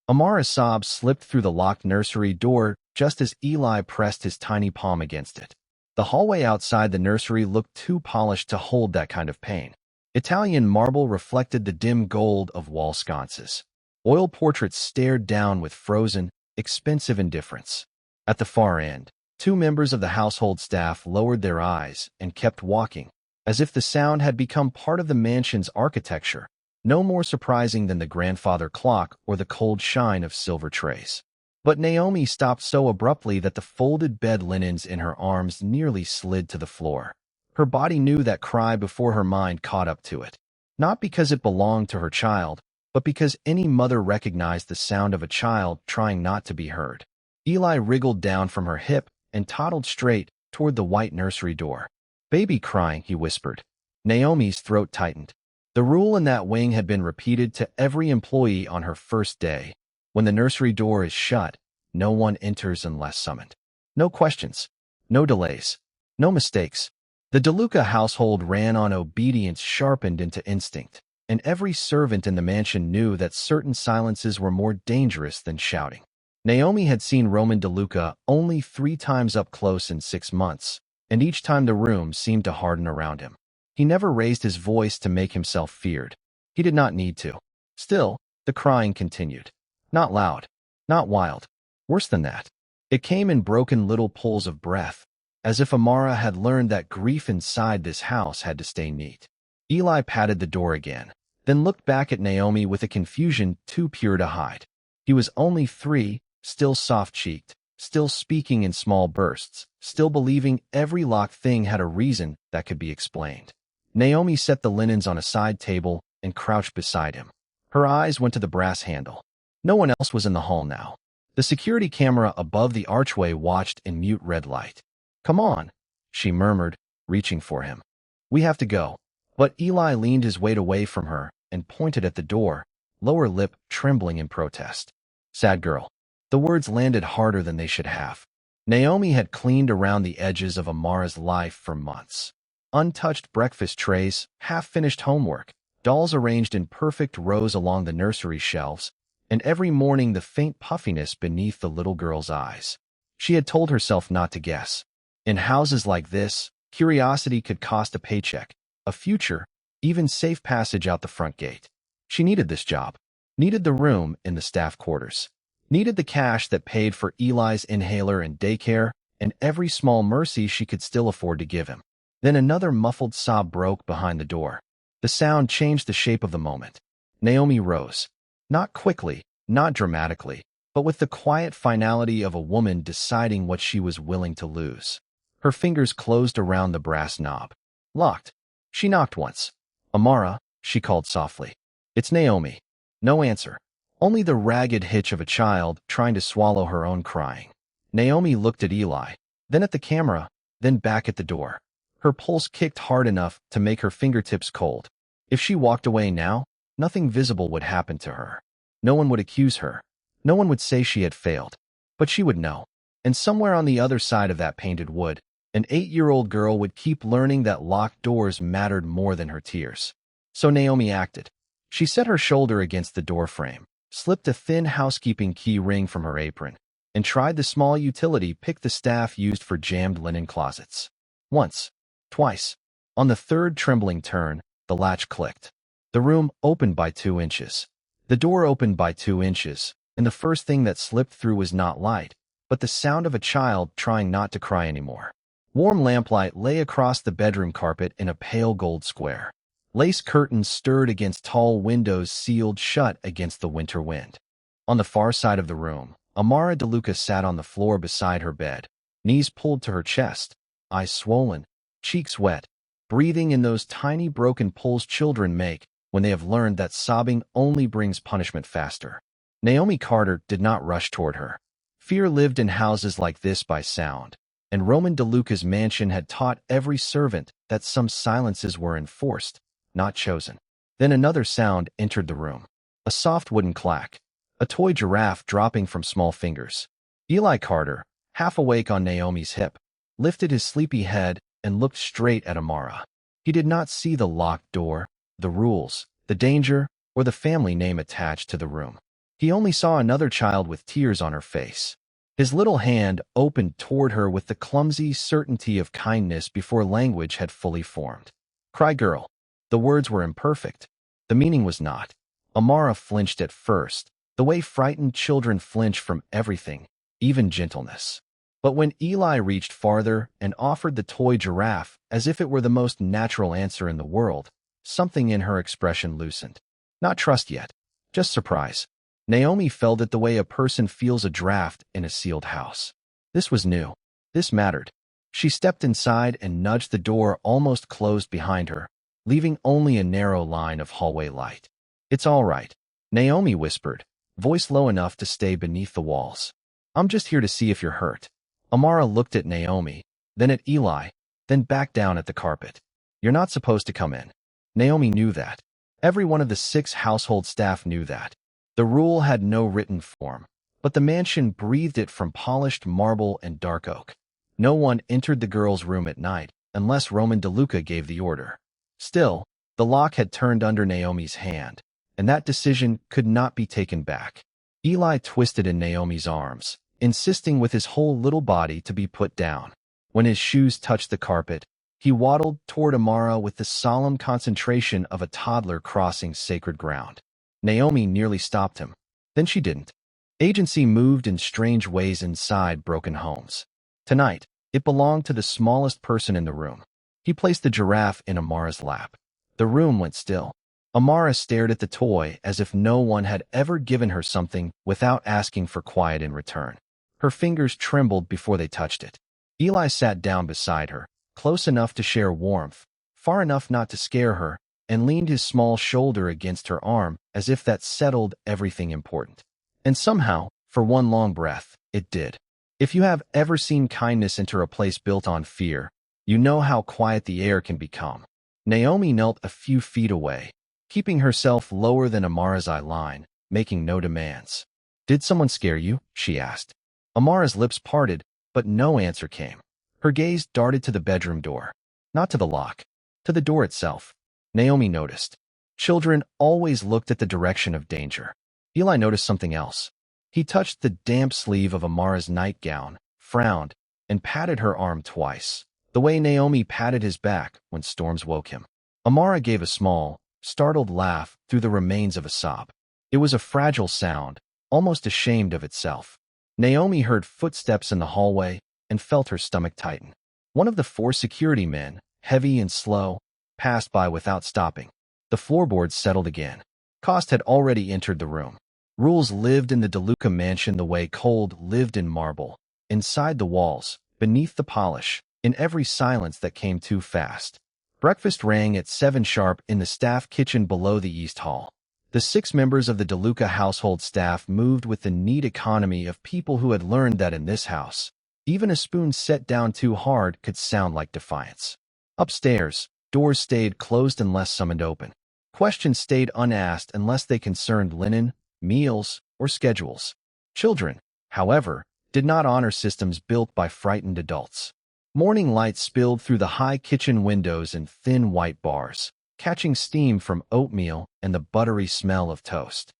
Amara's sobs slipped through the locked nursery door just as Eli pressed his tiny palm against it. The hallway outside the nursery looked too polished to hold that kind of pain. Italian marble reflected the dim gold of wall sconces. Oil portraits stared down with frozen, expensive indifference. At the far end, two members of the household staff lowered their eyes and kept walking, as if the sound had become part of the mansion's architecture, no more surprising than the grandfather clock or the cold shine of silver trays. But Naomi stopped so abruptly that the folded bed linens in her arms nearly slid to the floor. Her body knew that cry before her mind caught up to it. Not because it belonged to her child, but because any mother recognized the sound of a child trying not to be heard. Eli wriggled down from her hip and toddled straight toward the white nursery door. "Baby crying," he whispered. Naomi's throat tightened. The rule in that wing had been repeated to every employee on her first day. When the nursery door is shut, no one enters unless summoned. No questions, no delays, no mistakes. The DeLuca household ran on obedience sharpened into instinct, and every servant in the mansion knew that certain silences were more dangerous than shouting. Naomi had seen Roman DeLuca only 3 times up close in 6 months, and each time the room seemed to harden around him. He never raised his voice to make himself feared. He did not need to. Still, the crying continued. Not loud, not wild. Worse than that. It came in broken little pulls of breath, as if Amara had learned that grief inside this house had to stay neat. Eli patted the door again, then looked back at Naomi with a confusion too pure to hide. He was only 3, still soft-cheeked, still speaking in small bursts, still believing every locked thing had a reason that could be explained. Naomi set the linens on a side table and crouched beside him. Her eyes went to the brass handle. No one else was in the hall now. The security camera above the archway watched in mute red light. "Come on," she murmured, reaching for him. "We have to go." But Eli leaned his weight away from her and pointed at the door, lower lip trembling in protest. "Sad girl." The words landed harder than they should have. Naomi had cleaned around the edges of Amara's life for months. Untouched breakfast trays, half-finished homework, dolls arranged in perfect rows along the nursery shelves, and every morning the faint puffiness beneath the little girl's eyes. She had told herself not to guess. In houses like this, curiosity could cost a paycheck, a future, even safe passage out the front gate. She needed this job, needed the room in the staff quarters, needed the cash that paid for Eli's inhaler and daycare, and every small mercy she could still afford to give him. Then another muffled sob broke behind the door. The sound changed the shape of the moment. Naomi rose. Not quickly, not dramatically, but with the quiet finality of a woman deciding what she was willing to lose. Her fingers closed around the brass knob. Locked. She knocked once. "Amara," she called softly. "It's Naomi." No answer. Only the ragged hitch of a child trying to swallow her own crying. Naomi looked at Eli, then at the camera, then back at the door. Her pulse kicked hard enough to make her fingertips cold. If she walked away now, nothing visible would happen to her. No one would accuse her. No one would say she had failed. But she would know. And somewhere on the other side of that painted wood, an 8-year-old girl would keep learning that locked doors mattered more than her tears. So Naomi acted. She set her shoulder against the doorframe, slipped a thin housekeeping key ring from her apron, and tried the small utility pick the staff used for jammed linen closets. Once. Twice. On the third trembling turn, the latch clicked. The room opened by 2 inches. The door opened by 2 inches, and the first thing that slipped through was not light, but the sound of a child trying not to cry anymore. Warm lamplight lay across the bedroom carpet in a pale gold square. Lace curtains stirred against tall windows sealed shut against the winter wind. On the far side of the room, Amara DeLuca sat on the floor beside her bed, knees pulled to her chest, eyes swollen, cheeks wet, breathing in those tiny broken pulls children make when they have learned that sobbing only brings punishment faster. Naomi Carter did not rush toward her. Fear lived in houses like this by sound, and Roman DeLuca's mansion had taught every servant that some silences were enforced, not chosen. Then another sound entered the room. A soft wooden clack. A toy giraffe dropping from small fingers. Eli Carter, half awake on Naomi's hip, lifted his sleepy head and looked straight at Amara. He did not see the locked door, the rules, the danger, or the family name attached to the room. He only saw another child with tears on her face. His little hand opened toward her with the clumsy certainty of kindness before language had fully formed. Cry girl. The words were imperfect. The meaning was not. Amara flinched at first, the way frightened children flinch from everything, even gentleness. But when Eli reached farther and offered the toy giraffe as if it were the most natural answer in the world, something in her expression loosened. Not trust yet, just surprise. Naomi felt it the way a person feels a draft in a sealed house. This was new. This mattered. She stepped inside and nudged the door almost closed behind her, leaving only a narrow line of hallway light. It's all right, Naomi whispered, voice low enough to stay beneath the walls. I'm just here to see if you're hurt. Amara looked at Naomi, then at Eli, then back down at the carpet. You're not supposed to come in. Naomi knew that. Every one of the 6 household staff knew that. The rule had no written form, but the mansion breathed it from polished marble and dark oak. No one entered the girls' room at night unless Roman DeLuca gave the order. Still, the lock had turned under Naomi's hand, and that decision could not be taken back. Eli twisted in Naomi's arms, insisting with his whole little body to be put down. When his shoes touched the carpet, he waddled toward Amara with the solemn concentration of a toddler crossing sacred ground. Naomi nearly stopped him. Then she didn't. Agency moved in strange ways inside broken homes. Tonight, it belonged to the smallest person in the room. He placed the giraffe in Amara's lap. The room went still. Amara stared at the toy as if no one had ever given her something without asking for quiet in return. Her fingers trembled before they touched it. Eli sat down beside her, close enough to share warmth, far enough not to scare her, and leaned his small shoulder against her arm as if that settled everything important. And somehow, for one long breath, it did. If you have ever seen kindness enter a place built on fear, you know how quiet the air can become. Naomi knelt a few feet away, keeping herself lower than Amara's eye line, making no demands. Did someone scare you? She asked. Amara's lips parted, but no answer came. Her gaze darted to the bedroom door. Not to the lock, to the door itself. Naomi noticed. Children always looked at the direction of danger. Eli noticed something else. He touched the damp sleeve of Amara's nightgown, frowned, and patted her arm twice, the way Naomi patted his back when storms woke him. Amara gave a small, startled laugh through the remains of a sob. It was a fragile sound, almost ashamed of itself. Naomi heard footsteps in the hallway and felt her stomach tighten. One of the 4 security men, heavy and slow, passed by without stopping. The floorboards settled again. Cost had already entered the room. Rules lived in the DeLuca mansion the way cold lived in marble, inside the walls, beneath the polish, in every silence that came too fast. Breakfast rang at 7 sharp in the staff kitchen below the East Hall. The 6 members of the DeLuca household staff moved with the neat economy of people who had learned that in this house, even a spoon set down too hard could sound like defiance. Upstairs, doors stayed closed unless summoned open. Questions stayed unasked unless they concerned linen, meals, or schedules. Children, however, did not honor systems built by frightened adults. Morning light spilled through the high kitchen windows in thin white bars, catching steam from oatmeal and the buttery smell of toast.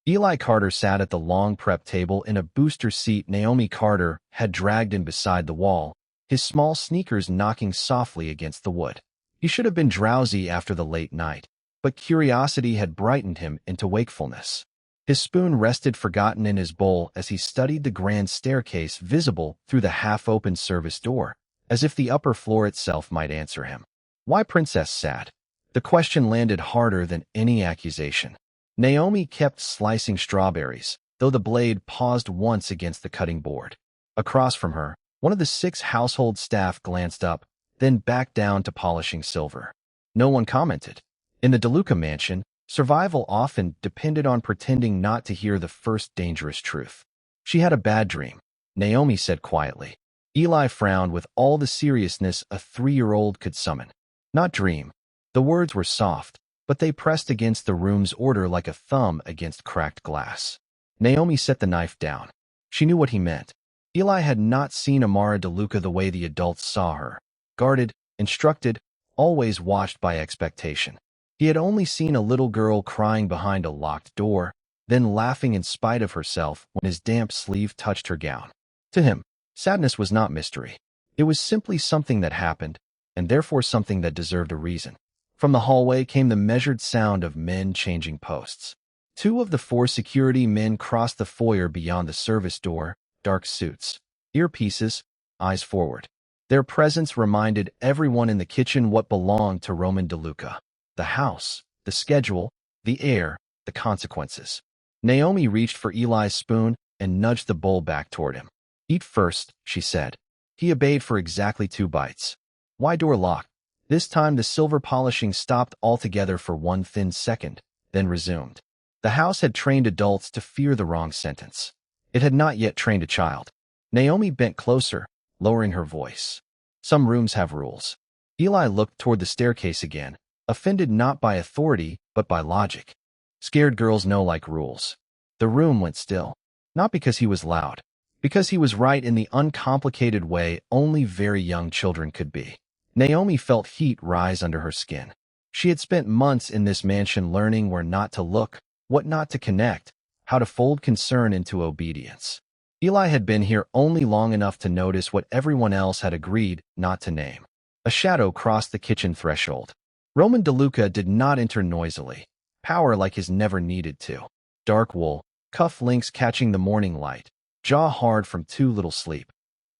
Eli Carter sat at the long prep table in a booster seat Naomi Carter had dragged in beside the wall, his small sneakers knocking softly against the wood. He should have been drowsy after the late night, but curiosity had brightened him into wakefulness. His spoon rested forgotten in his bowl as he studied the grand staircase visible through the half-open service door, as if the upper floor itself might answer him. Why Princess sad? The question landed harder than any accusation. Naomi kept slicing strawberries, though the blade paused once against the cutting board. Across from her, one of the 6 household staff glanced up, then back down to polishing silver. No one commented. In the DeLuca mansion, survival often depended on pretending not to hear the first dangerous truth. She had a bad dream, Naomi said quietly. Eli frowned with all the seriousness a 3-year-old could summon. Not dream. The words were soft, but they pressed against the room's order like a thumb against cracked glass. Naomi set the knife down. She knew what he meant. Eli had not seen Amara DeLuca the way the adults saw her. Guarded, instructed, always watched by expectation. He had only seen a little girl crying behind a locked door, then laughing in spite of herself when his damp sleeve touched her gown. To him, sadness was not mystery. It was simply something that happened, and therefore something that deserved a reason. From the hallway came the measured sound of men changing posts. 2 of the 4 security men crossed the foyer beyond the service door, dark suits, earpieces, eyes forward. Their presence reminded everyone in the kitchen what belonged to Roman DeLuca: the house, the schedule, the air, the consequences. Naomi reached for Eli's spoon and nudged the bowl back toward him. "Eat first," she said. He obeyed for exactly 2 bites. "Why door locked?" This time the silver polishing stopped altogether for one thin second, then resumed. The house had trained adults to fear the wrong sentence. It had not yet trained a child. Naomi bent closer, lowering her voice. "Some rooms have rules." Eli looked toward the staircase again, offended not by authority, but by logic. Scared girls know like rules. The room went still. Not because he was loud, because he was right in the uncomplicated way only very young children could be. Naomi felt heat rise under her skin. She had spent months in this mansion learning where not to look, what not to connect, how to fold concern into obedience. Eli had been here only long enough to notice what everyone else had agreed not to name. A shadow crossed the kitchen threshold. Roman DeLuca did not enter noisily. Power like his never needed to. Dark wool, cuff links catching the morning light, jaw hard from too little sleep.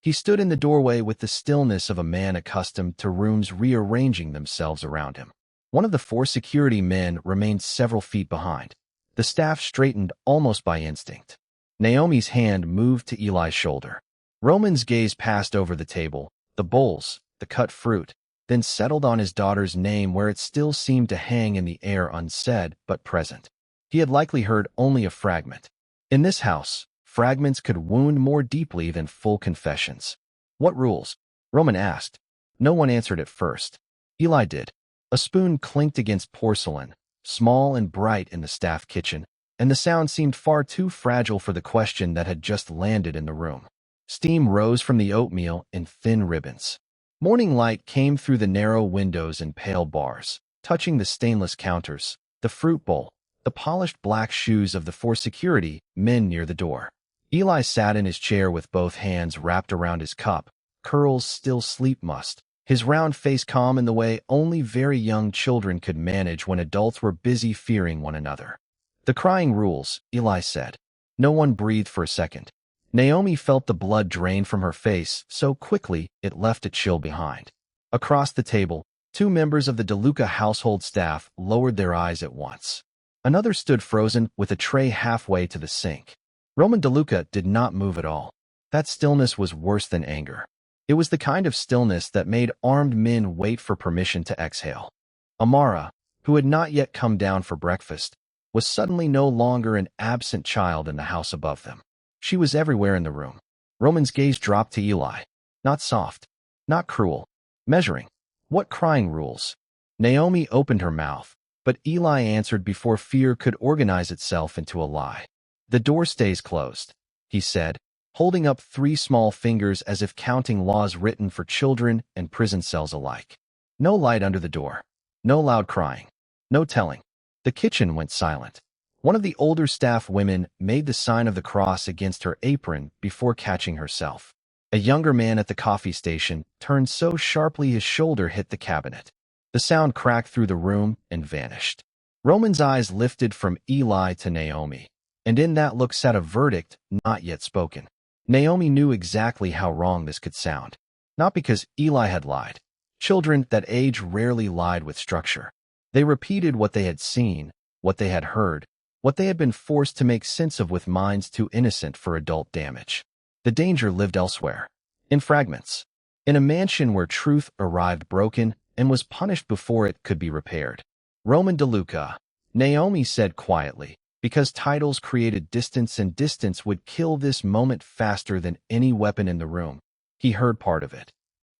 He stood in the doorway with the stillness of a man accustomed to rooms rearranging themselves around him. One of the 4 security men remained several feet behind. The staff straightened almost by instinct. Naomi's hand moved to Eli's shoulder. Roman's gaze passed over the table, the bowls, the cut fruit, then settled on his daughter's name where it still seemed to hang in the air unsaid but present. He had likely heard only a fragment. In this house, fragments could wound more deeply than full confessions. "What rules?" Roman asked. No one answered at first. Eli did. A spoon clinked against porcelain, small and bright in the staff kitchen, and the sound seemed far too fragile for the question that had just landed in the room. Steam rose from the oatmeal in thin ribbons. Morning light came through the narrow windows in pale bars, touching the stainless counters, the fruit bowl, the polished black shoes of the 4 security men near the door. Eli sat in his chair with both hands wrapped around his cup, curls still sleep-mussed, his round face calm in the way only very young children could manage when adults were busy fearing one another. "The crying rules," Eli said. No one breathed for a second. Naomi felt the blood drain from her face so quickly it left a chill behind. Across the table, 2 members of the DeLuca household staff lowered their eyes at once. Another stood frozen with a tray halfway to the sink. Roman DeLuca did not move at all. That stillness was worse than anger. It was the kind of stillness that made armed men wait for permission to exhale. Amara, who had not yet come down for breakfast, was suddenly no longer an absent child in the house above them. She was everywhere in the room. Roman's gaze dropped to Eli. Not soft, not cruel, measuring. "What crying rules?" Naomi opened her mouth, but Eli answered before fear could organize itself into a lie. "The door stays closed," he said, holding up 3 small fingers as if counting laws written for children and prison cells alike. No light under the door. No loud crying. No telling. The kitchen went silent. One of the older staff women made the sign of the cross against her apron before catching herself. A younger man at the coffee station turned so sharply his shoulder hit the cabinet. The sound cracked through the room and vanished. Roman's eyes lifted from Eli to Naomi, and in that look sat a verdict not yet spoken. Naomi knew exactly how wrong this could sound. Not because Eli had lied. Children that age rarely lied with structure. They repeated what they had seen, what they had heard, what they had been forced to make sense of with minds too innocent for adult damage. The danger lived elsewhere. In fragments. In a mansion where truth arrived broken and was punished before it could be repaired. "Roman DeLuca," Naomi said quietly, because titles created distance and distance would kill this moment faster than any weapon in the room. He heard part of it.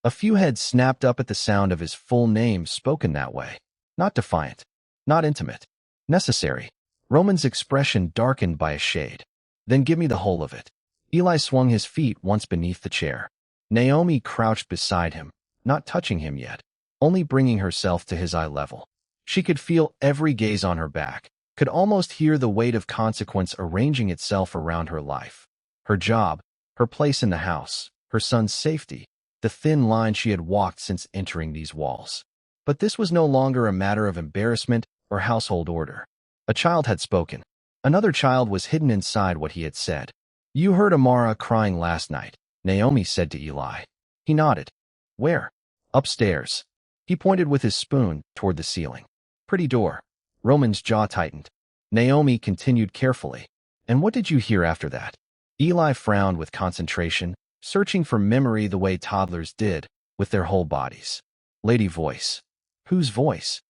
A few heads snapped up at the sound of his full name spoken that way. Not defiant. Not intimate. Necessary. Roman's expression darkened by a shade. "Then give me the whole of it." Eli swung his feet once beneath the chair. Naomi crouched beside him, not touching him yet, only bringing herself to his eye level. She could feel every gaze on her back, could almost hear the weight of consequence arranging itself around her life. Her job, her place in the house, her son's safety, the thin line she had walked since entering these walls. But this was no longer a matter of embarrassment or household order. A child had spoken. Another child was hidden inside what he had said. "You heard Amara crying last night," Naomi said to Eli. He nodded. "Where?" "Upstairs." He pointed with his spoon toward the ceiling. "Pretty door." Roman's jaw tightened. Naomi continued carefully. "And what did you hear after that?" Eli frowned with concentration, searching for memory the way toddlers did, with their whole bodies. "Lady voice." "Whose voice?"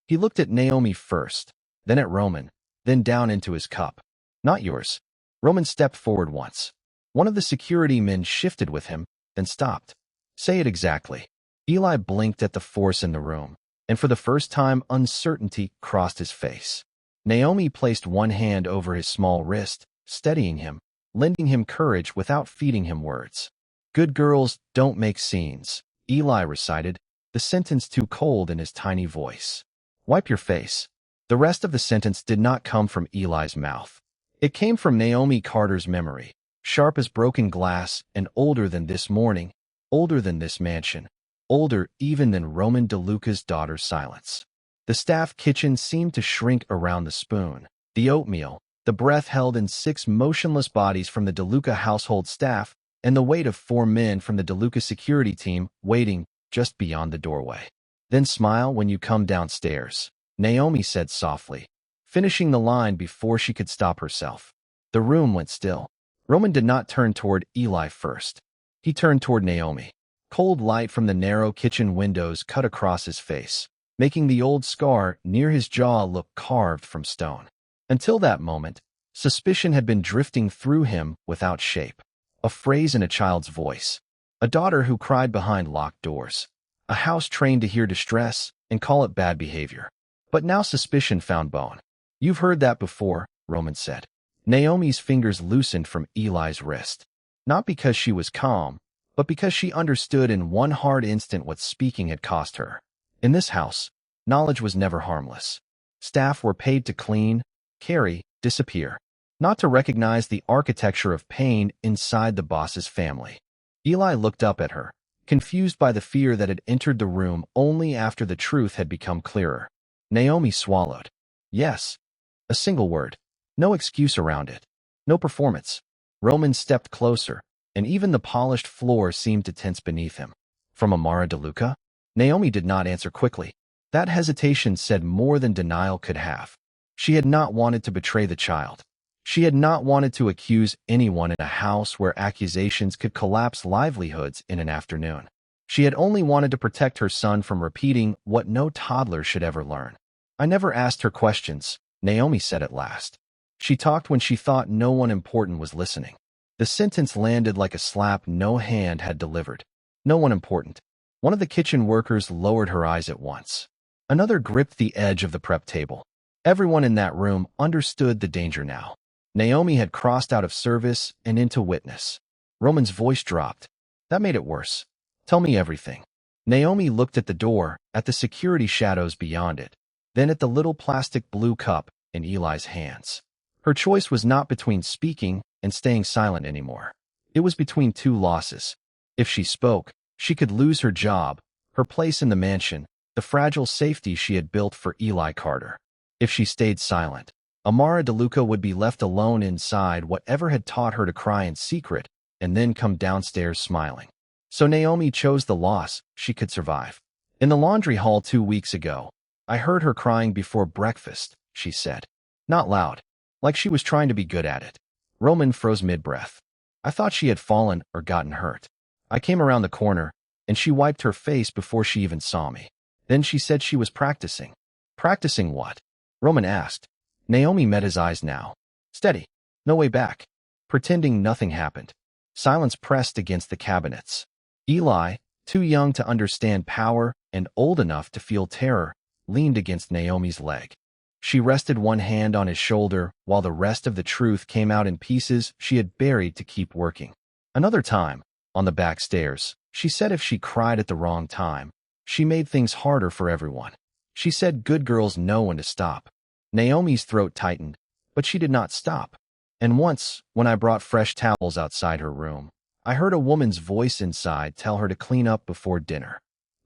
He looked at Naomi first, then at Roman, then down into his cup. "Not yours." Roman stepped forward once. One of the security men shifted with him, then stopped. "Say it exactly." Eli blinked at the force in the room, and for the first time uncertainty crossed his face. Naomi placed one hand over his small wrist, steadying him, lending him courage without feeding him words. "Good girls don't make scenes," Eli recited, the sentence too cold in his tiny voice. "Wipe your face." The rest of the sentence did not come from Eli's mouth. It came from Naomi Carter's memory, sharp as broken glass and older than this morning, older than this mansion, older even than Roman DeLuca's daughter's silence. The staff kitchen seemed to shrink around the spoon, the oatmeal, the breath held in 6 motionless bodies from the DeLuca household staff, and the weight of 4 men from the DeLuca security team waiting just beyond the doorway. "Then smile when you come downstairs," Naomi said softly, finishing the line before she could stop herself. The room went still. Roman did not turn toward Eli first. He turned toward Naomi. Cold light from the narrow kitchen windows cut across his face, making the old scar near his jaw look carved from stone. Until that moment, suspicion had been drifting through him without shape. A phrase in a child's voice. A daughter who cried behind locked doors. A house trained to hear distress and call it bad behavior. But now suspicion found bone. "You've heard that before," Roman said. Naomi's fingers loosened from Eli's wrist. Not because she was calm, but because she understood in one hard instant what speaking had cost her. In this house, knowledge was never harmless. Staff were paid to clean, carry, disappear, not to recognize the architecture of pain inside the boss's family. Eli looked up at her, confused by the fear that had entered the room only after the truth had become clearer. Naomi swallowed. "Yes." A single word. No excuse around it. No performance. Roman stepped closer, and even the polished floor seemed to tense beneath him. "From Amara DeLuca?" Naomi did not answer quickly. That hesitation said more than denial could have. She had not wanted to betray the child. She had not wanted to accuse anyone in a house where accusations could collapse livelihoods in an afternoon. She had only wanted to protect her son from repeating what no toddler should ever learn. "I never asked her questions," Naomi said at last. She talked when she thought no one important was listening. The sentence landed like a slap no hand had delivered. No one important. One of the kitchen workers lowered her eyes at once. Another gripped the edge of the prep table. Everyone in that room understood the danger now. Naomi had crossed out of service and into witness. Roman's voice dropped. That made it worse. "Tell me everything." Naomi looked at the door, at the security shadows beyond it, then at the little plastic blue cup in Eli's hands. Her choice was not between speaking and staying silent anymore. It was between 2 losses. If she spoke, she could lose her job, her place in the mansion, the fragile safety she had built for Eli Carter. If she stayed silent, Amara DeLuca would be left alone inside whatever had taught her to cry in secret and then come downstairs smiling. So Naomi chose the loss she could survive. "In the laundry hall 2 weeks ago, I heard her crying before breakfast," she said. Not loud, like she was trying to be good at it. Roman froze mid-breath. "I thought she had fallen or gotten hurt. I came around the corner, and she wiped her face before she even saw me. Then she said she was practicing." "Practicing what?" Roman asked. Naomi met his eyes now. "Steady. No way back." Pretending nothing happened. Silence pressed against the cabinets. Eli, too young to understand power and old enough to feel terror, leaned against Naomi's leg. She rested one hand on his shoulder while the rest of the truth came out in pieces she had buried to keep working. Another time, on the back stairs, she said if she cried at the wrong time, she made things harder for everyone. She said good girls know when to stop. Naomi's throat tightened, but she did not stop. And once, when I brought fresh towels outside her room, I heard a woman's voice inside tell her to clean up before dinner.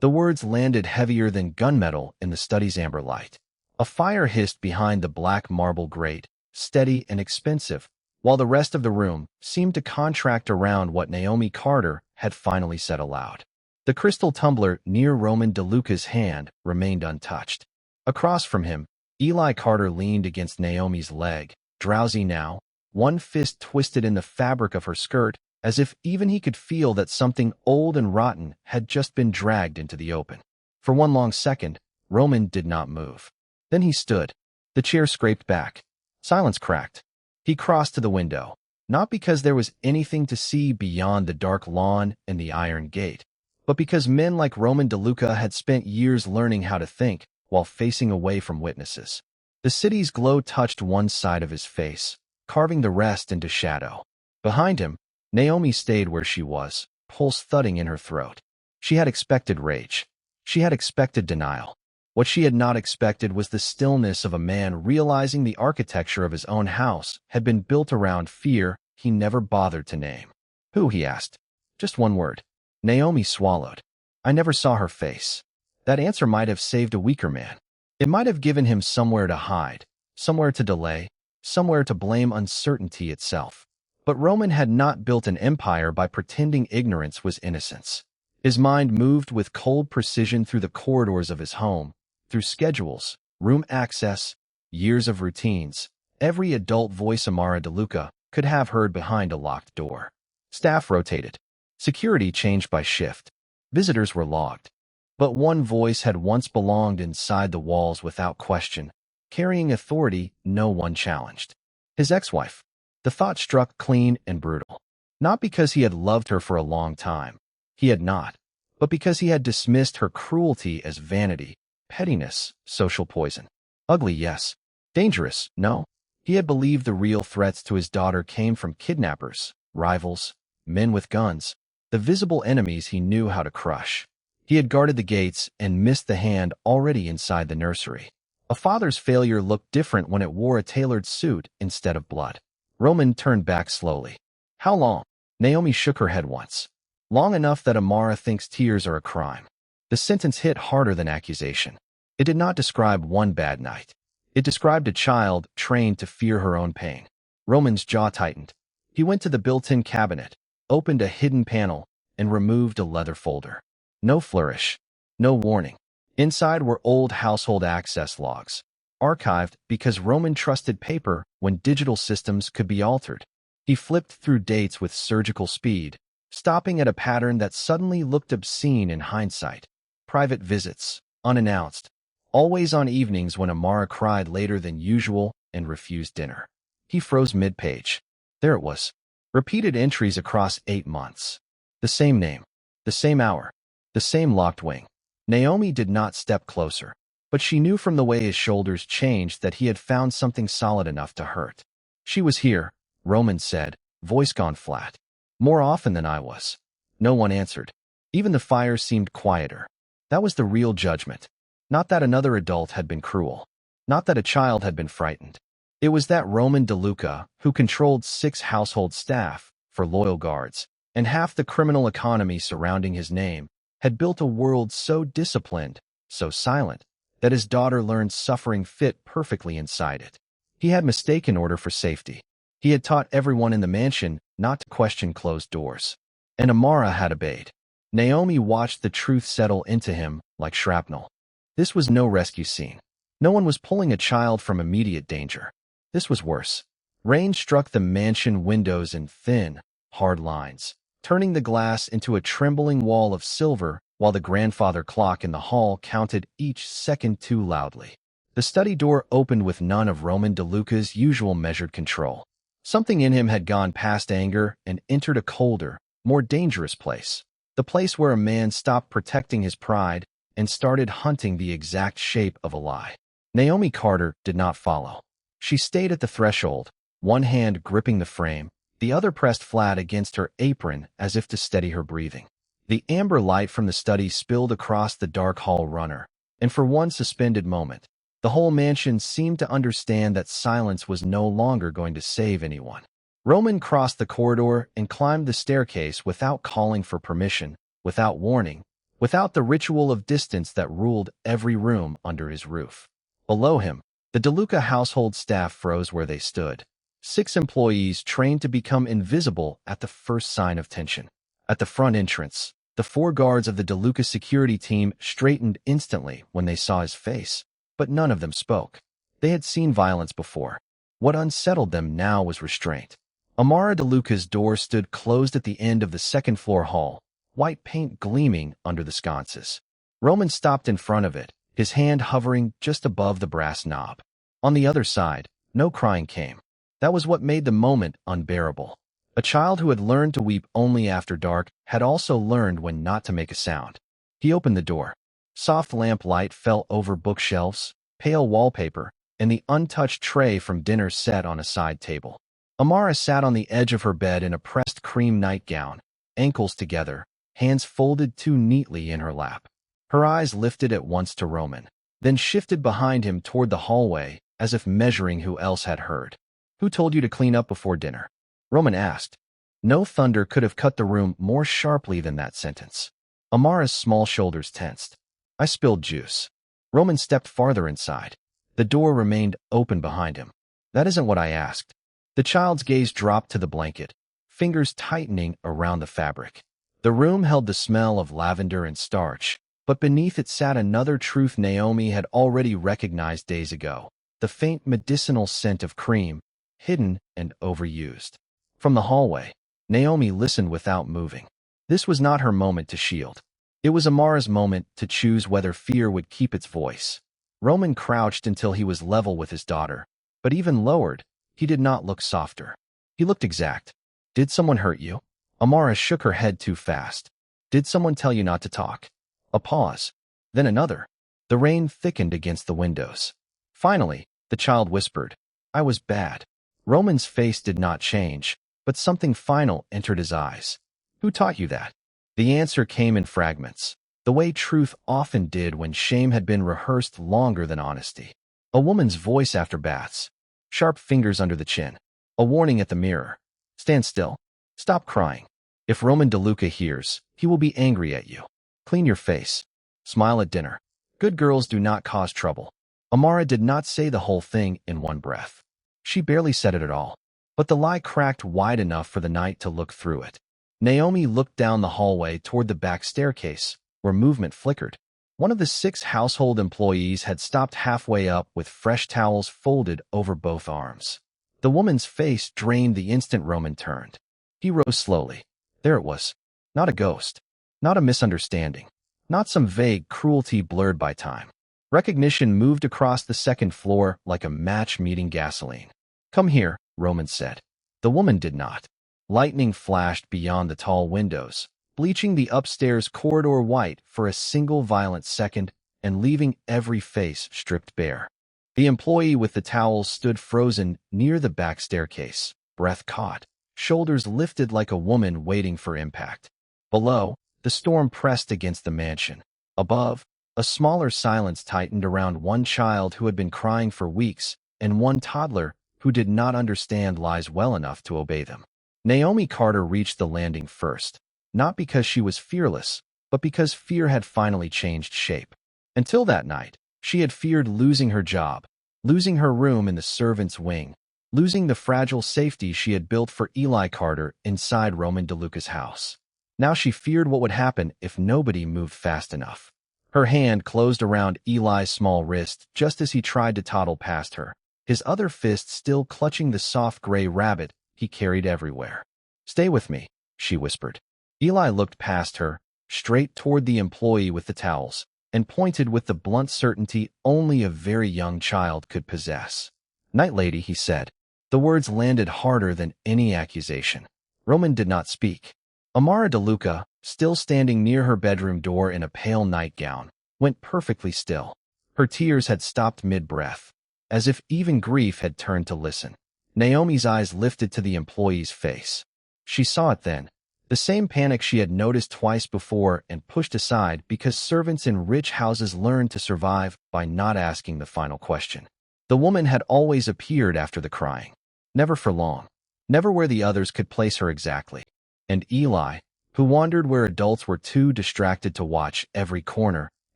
The words landed heavier than gunmetal in the study's amber light. A fire hissed behind the black marble grate, steady and expensive, while the rest of the room seemed to contract around what Naomi Carter had finally said aloud. The crystal tumbler near Roman DeLuca's hand remained untouched. Across from him, Eli Carter leaned against Naomi's leg, drowsy now, one fist twisted in the fabric of her skirt, as if even he could feel that something old and rotten had just been dragged into the open. For one long second, Roman did not move. Then he stood. The chair scraped back. Silence cracked. He crossed to the window, not because there was anything to see beyond the dark lawn and the iron gate, but because men like Roman DeLuca had spent years learning how to think while facing away from witnesses. The city's glow touched one side of his face, carving the rest into shadow. Behind him, Naomi stayed where she was, pulse thudding in her throat. She had expected rage. She had expected denial. What she had not expected was the stillness of a man realizing the architecture of his own house had been built around fear he never bothered to name. Who, he asked. Just one word. Naomi swallowed. I never saw her face. That answer might have saved a weaker man. It might have given him somewhere to hide, somewhere to delay, somewhere to blame uncertainty itself. But Roman had not built an empire by pretending ignorance was innocence. His mind moved with cold precision through the corridors of his home, through schedules, room access, years of routines, every adult voice Amara DeLuca could have heard behind a locked door. Staff rotated. Security changed by shift. Visitors were logged. But one voice had once belonged inside the walls without question, carrying authority no one challenged. His ex-wife. The thought struck clean and brutal. Not because he had loved her for a long time. He had not. But because he had dismissed her cruelty as vanity, pettiness, social poison. Ugly, yes. Dangerous, no. He had believed the real threats to his daughter came from kidnappers, rivals, men with guns, the visible enemies he knew how to crush. He had guarded the gates and missed the hand already inside the nursery. A father's failure looked different when it wore a tailored suit instead of blood. Roman turned back slowly. How long? Naomi shook her head once. Long enough that Amara thinks tears are a crime. The sentence hit harder than accusation. It did not describe one bad night. It described a child trained to fear her own pain. Roman's jaw tightened. He went to the built-in cabinet, opened a hidden panel, and removed a leather folder. No flourish. No warning. Inside were old household access logs, archived because Roman trusted paper when digital systems could be altered. He flipped through dates with surgical speed, stopping at a pattern that suddenly looked obscene in hindsight. Private visits, unannounced, always on evenings when Amara cried later than usual and refused dinner. He froze mid-page. There it was. Repeated entries across 8 months. The same name, the same hour, the same locked wing. Naomi did not step closer, but she knew from the way his shoulders changed that he had found something solid enough to hurt. She was here, Roman said, voice gone flat. More often than I was. No one answered. Even the fire seemed quieter. That was the real judgment. Not that another adult had been cruel. Not that a child had been frightened. It was that Roman DeLuca, who controlled 6 household staff, for loyal guards, and half the criminal economy surrounding his name, had built a world so disciplined, so silent, that his daughter learned suffering fit perfectly inside it. He had mistaken order for safety. He had taught everyone in the mansion not to question closed doors. And Amara had obeyed. Naomi watched the truth settle into him like shrapnel. This was no rescue scene. No one was pulling a child from immediate danger. This was worse. Rain struck the mansion windows in thin, hard lines, turning the glass into a trembling wall of silver while the grandfather clock in the hall counted each second too loudly. The study door opened with none of Roman DeLuca's usual measured control. Something in him had gone past anger and entered a colder, more dangerous place. The place where a man stopped protecting his pride and started hunting the exact shape of a lie. Naomi Carter did not follow. She stayed at the threshold, one hand gripping the frame, the other pressed flat against her apron as if to steady her breathing. The amber light from the study spilled across the dark hall runner, and for one suspended moment, The whole mansion seemed to understand that silence was no longer going to save anyone. Roman crossed the corridor and climbed the staircase without calling for permission, without warning, without the ritual of distance that ruled every room under his roof. Below him, the DeLuca household staff froze where they stood. 6 employees trained to become invisible at the first sign of tension. At the front entrance, the 4 guards of the DeLuca security team straightened instantly when they saw his face, but none of them spoke. They had seen violence before. What unsettled them now was restraint. Amara DeLuca's door stood closed at the end of the second-floor hall, white paint gleaming under the sconces. Roman stopped in front of it, his hand hovering just above the brass knob. On the other side, no crying came. That was what made the moment unbearable. A child who had learned to weep only after dark had also learned when not to make a sound. He opened the door. Soft lamp light fell over bookshelves, pale wallpaper, and the untouched tray from dinner set on a side table. Amara sat on the edge of her bed in a pressed cream nightgown, ankles together, hands folded too neatly in her lap. Her eyes lifted at once to Roman, then shifted behind him toward the hallway, as if measuring who else had heard. "Who told you to clean up before dinner?" Roman asked. No thunder could have cut the room more sharply than that sentence. Amara's small shoulders tensed. "I spilled juice." Roman stepped farther inside. The door remained open behind him. "That isn't what I asked." The child's gaze dropped to the blanket, fingers tightening around the fabric. The room held the smell of lavender and starch, but beneath it sat another truth Naomi had already recognized days ago, the faint medicinal scent of cream, hidden and overused. From the hallway, Naomi listened without moving. This was not her moment to shield. It was Amara's moment to choose whether fear would keep its voice. Roman crouched until he was level with his daughter, but even lowered, he did not look softer. He looked exact. "Did someone hurt you?" Amara shook her head too fast. "Did someone tell you not to talk?" A pause. Then another. The rain thickened against the windows. Finally, the child whispered, "I was bad." Roman's face did not change, but something final entered his eyes. "Who taught you that?" The answer came in fragments, the way truth often did when shame had been rehearsed longer than honesty. A woman's voice after baths. Sharp fingers under the chin. A warning at the mirror. "Stand still. Stop crying. If Roman DeLuca hears, he will be angry at you. Clean your face. Smile at dinner. Good girls do not cause trouble." Amara did not say the whole thing in one breath. She barely said it at all, but the lie cracked wide enough for the night to look through it. Naomi looked down the hallway toward the back staircase, where movement flickered. One of the 6 household employees had stopped halfway up with fresh towels folded over both arms. The woman's face drained the instant Roman turned. He rose slowly. There it was. Not a ghost. Not a misunderstanding. Not some vague cruelty blurred by time. Recognition moved across the second floor like a match meeting gasoline. "Come here," Roman said. The woman did not. Lightning flashed beyond the tall windows, bleaching the upstairs corridor white for a single violent second and leaving every face stripped bare. The employee with the towels stood frozen near the back staircase, breath caught, shoulders lifted like a woman waiting for impact. Below, the storm pressed against the mansion. Above, a smaller silence tightened around one child who had been crying for weeks and one toddler who did not understand lies well enough to obey them. Naomi Carter reached the landing first, not because she was fearless, but because fear had finally changed shape. Until that night, she had feared losing her job, losing her room in the servants' wing, losing the fragile safety she had built for Eli Carter inside Roman DeLuca's house. Now she feared what would happen if nobody moved fast enough. Her hand closed around Eli's small wrist just as he tried to toddle past her, his other fist still clutching the soft gray rabbit he carried everywhere. "Stay with me," she whispered. Eli looked past her, straight toward the employee with the towels, and pointed with the blunt certainty only a very young child could possess. "Night, lady," he said. The words landed harder than any accusation. Roman did not speak. Amara DeLuca, still standing near her bedroom door in a pale nightgown, went perfectly still. Her tears had stopped mid-breath, as if even grief had turned to listen. Naomi's eyes lifted to the employee's face. She saw it then, the The same panic she had noticed twice before and pushed aside because servants in rich houses learn to survive by not asking the final question. The woman had always appeared after the crying. Never for long. Never where the others could place her exactly. And Eli, who wandered where adults were too distracted to watch every corner,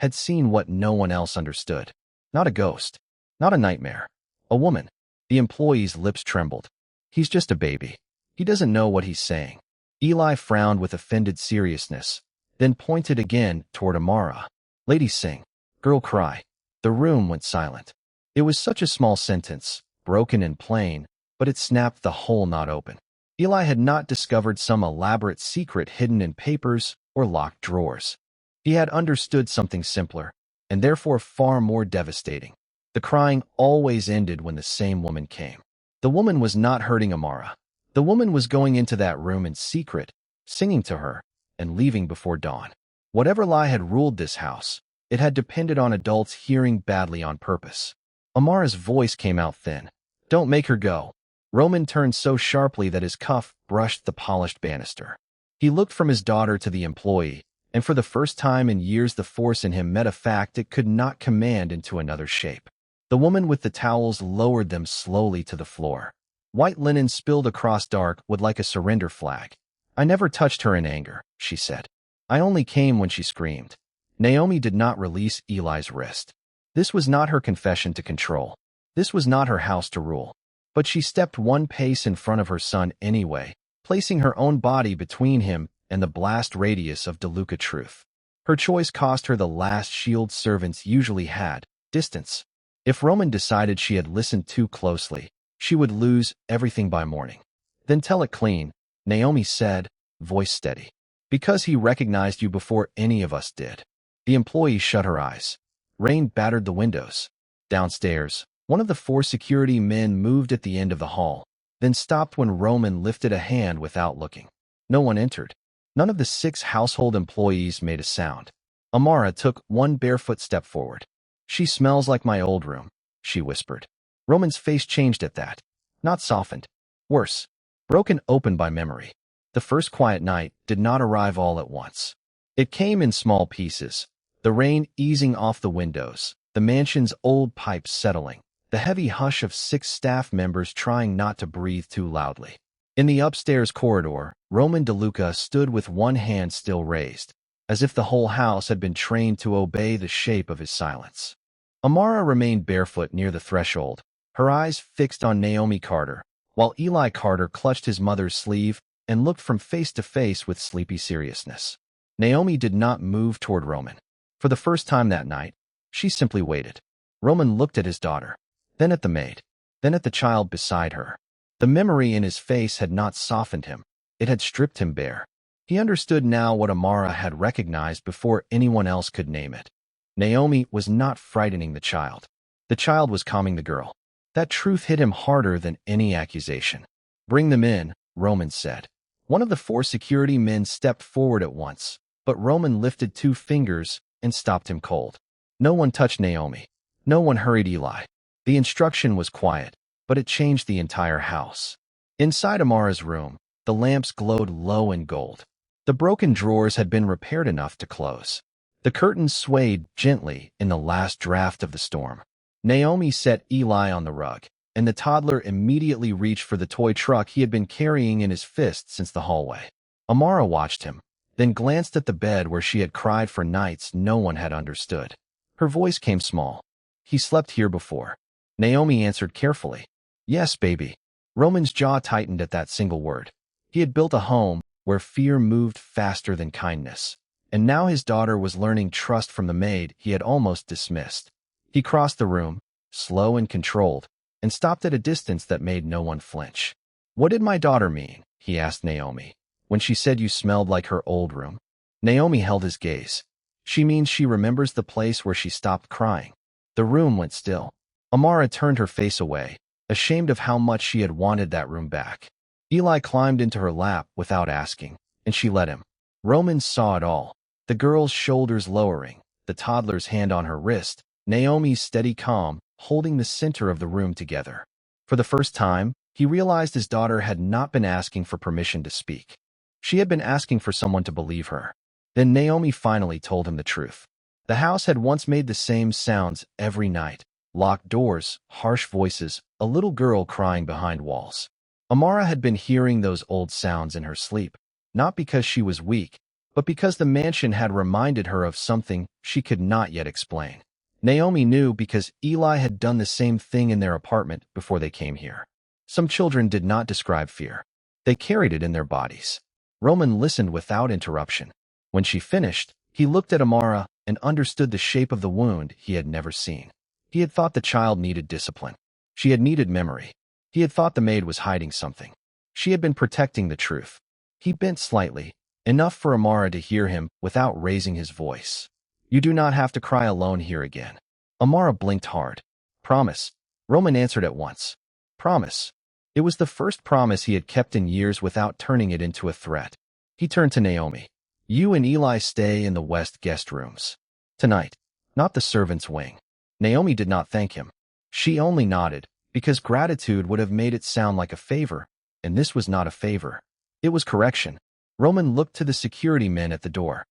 had seen what no one else understood. Not a ghost. Not a nightmare. A woman. The employee's lips trembled. He's just a baby. He doesn't know what he's saying. Eli frowned with offended seriousness, then pointed again toward Amara. Lady sing. Girl cry. The room went silent. It was such a small sentence, broken and plain, but it snapped the whole knot open. Eli had not discovered some elaborate secret hidden in papers or locked drawers. He had understood something simpler, and therefore far more devastating. The crying always ended when the same woman came. The woman was not hurting Amara. The woman was going into that room in secret, singing to her, and leaving before dawn. Whatever lie had ruled this house, it had depended on adults hearing badly on purpose. Amara's voice came out thin. Don't make her go. Roman turned so sharply that his cuff brushed the polished banister. He looked from his daughter to the employee, and for the first time in years the force in him met a fact it could not command into another shape. The woman with the towels lowered them slowly to the floor. White linen spilled across dark wood like a surrender flag. I never touched her in anger, she said. I only came when she screamed. Naomi did not release Eli's wrist. This was not her confession to control. This was not her house to rule. But she stepped one pace in front of her son anyway, placing her own body between him and the blast radius of DeLuca truth. Her choice cost her the last shield servants usually had, distance. If Roman decided she had listened too closely, she would lose everything by morning. Then tell it clean, Naomi said, voice steady. Because he recognized you before any of us did. The employee shut her eyes. Rain battered the windows. Downstairs, one of the 4 security men moved at the end of the hall, then stopped when Roman lifted a hand without looking. No one entered. None of the 6 household employees made a sound. Amara took one barefoot step forward. She smells like my old room, she whispered. Roman's face changed at that. Not softened. Worse. Broken open by memory. The first quiet night did not arrive all at once. It came in small pieces. The rain easing off the windows, the mansion's old pipes settling, the heavy hush of 6 staff members trying not to breathe too loudly. In the upstairs corridor, Roman DeLuca stood with one hand still raised, as if the whole house had been trained to obey the shape of his silence. Amara remained barefoot near the threshold, her eyes fixed on Naomi Carter, while Eli Carter clutched his mother's sleeve and looked from face to face with sleepy seriousness. Naomi did not move toward Roman. For the first time that night, she simply waited. Roman looked at his daughter, then at the maid, then at the child beside her. The memory in his face had not softened him. It had stripped him bare. He understood now what Amara had recognized before anyone else could name it. Naomi was not frightening the child. The child was calming the girl. That truth hit him harder than any accusation. Bring them in, Roman said. One of the 4 security men stepped forward at once, but Roman lifted 2 fingers and stopped him cold. No one touched Naomi. No one hurried Eli. The instruction was quiet, but it changed the entire house. Inside Amara's room, the lamps glowed low in gold. The broken drawers had been repaired enough to close. The curtains swayed gently in the last draft of the storm. Naomi set Eli on the rug, and the toddler immediately reached for the toy truck he had been carrying in his fist since the hallway. Amara watched him, then glanced at the bed where she had cried for nights no one had understood. Her voice came small. He slept here before. Naomi answered carefully. Yes, baby. Roman's jaw tightened at that single word. He had built a home where fear moved faster than kindness, and now his daughter was learning trust from the maid he had almost dismissed. He crossed the room, slow and controlled, and stopped at a distance that made no one flinch. What did my daughter mean, he asked Naomi, when she said you smelled like her old room? Naomi held his gaze. She means she remembers the place where she stopped crying. The room went still. Amara turned her face away, ashamed of how much she had wanted that room back. Eli climbed into her lap without asking, and she let him. Roman saw it all. The girl's shoulders lowering, the toddler's hand on her wrist, Naomi's steady calm, holding the center of the room together. For the first time, he realized his daughter had not been asking for permission to speak. She had been asking for someone to believe her. Then Naomi finally told him the truth. The house had once made the same sounds every night. Locked doors, harsh voices, a little girl crying behind walls. Amara had been hearing those old sounds in her sleep, not because she was weak, but because the mansion had reminded her of something she could not yet explain. Naomi knew because Eli had done the same thing in their apartment before they came here. Some children did not describe fear. They carried it in their bodies. Roman listened without interruption. When she finished, he looked at Amara and understood the shape of the wound he had never seen. He had thought the child needed discipline. She had needed memory. He had thought the maid was hiding something. She had been protecting the truth. He bent slightly, enough for Amara to hear him without raising his voice. You do not have to cry alone here again. Amara blinked hard. Promise. Roman answered at once. Promise. It was the first promise he had kept in years without turning it into a threat. He turned to Naomi. You and Eli stay in the west guest rooms. Tonight, not the servants' wing. Naomi did not thank him. She only nodded, because gratitude would have made it sound like a favor, and this was not a favor. It was correction. Roman looked to the security men at the door.